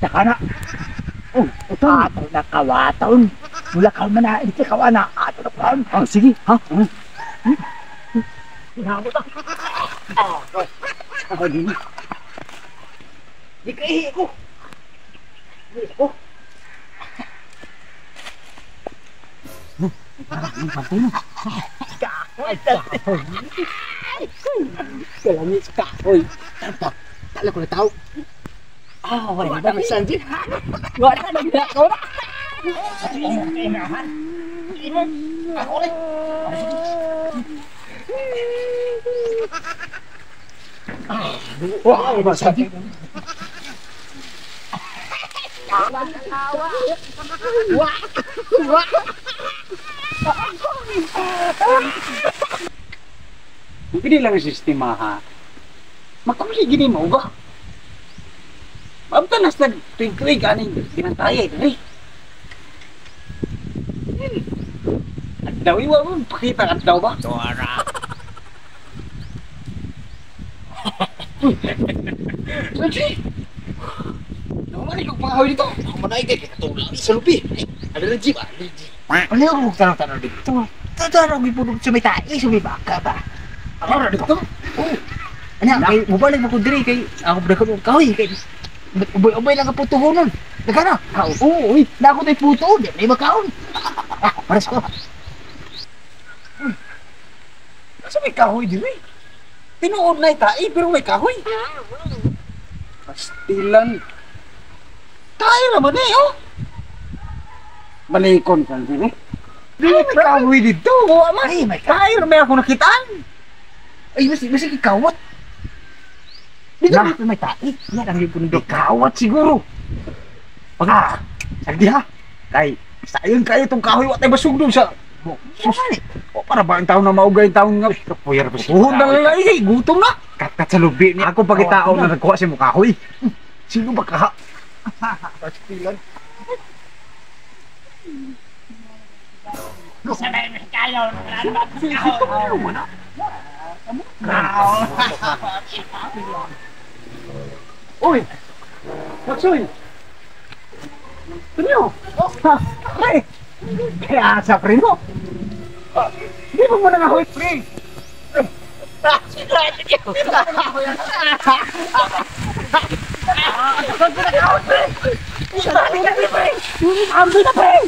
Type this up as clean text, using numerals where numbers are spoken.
Takana. Oh, ito. Ato na kawaton. Mula ka manain si kawana. Ato na kawan. Oh, sige. Ha? Hinako ta. Ako din. Di ka ihi ko. Ihi ko. Pantay mo. Kahoy. Kalangit sa kahoy. Tala ko na tao. Wala na ba sanji? Wala na gila ko na. Ako ulit. Wah, ba sanji? Wah. Gini lang ang sistema ha. Makamuli gini mo ba? Mabtanas na tuwing-tuwing kanin pinantaya ito eh. At daw, iwa mo, pakita ka daw ba? Dora! Sanji! Nakamali kong pangahoy dito. Ako manay kay katulad sa lupi. Allergy ba? Allergy. Ano yung huwag tanong-tanong dito? Tadarang ipulog sa may tae, sa may baka ba? Ano na dito? Oo. Ano, kay mubalik mo ko diri kay ako berdakot kahoy kay ubay lang ka putuhonon. Nagana? Oo, uy. Na ako tayo puto. Di na yung makaon. Paras ko. Nasa may kahoy dito eh. Tinuod na itai pero may kahoy. Pastilan. Tayo naman eh, oh. Malikon ka din eh. Di may kahoy dito. Buwa man. Ay, may kahoy. Tayo naman ako nakitaan. Ay, masih kawat. Dito na may tae. Yan ang yung pundo. Kawat siguro. Pagka, sagdi ha. Kay, sayon kayo itong kahoy. Watay basug doon sa... Susani. O, para ba ang taon na maugay ang taon nga? Kapuyar pa siya. Uhon na lalaki. Gutom na. Kat sa lubi niya. Ako pagkitao na nagkuha siya mo kahoy. Sino ba kaha? Pastilan. Sabay mo kayo. Kahoy mo na. Uy! Matsoy! Tunyo! Ay! Kaya sa primo! Di mo muna nga huwit, pre! Sigurado niyo! Sigurado na, pre! Ambi na, pre!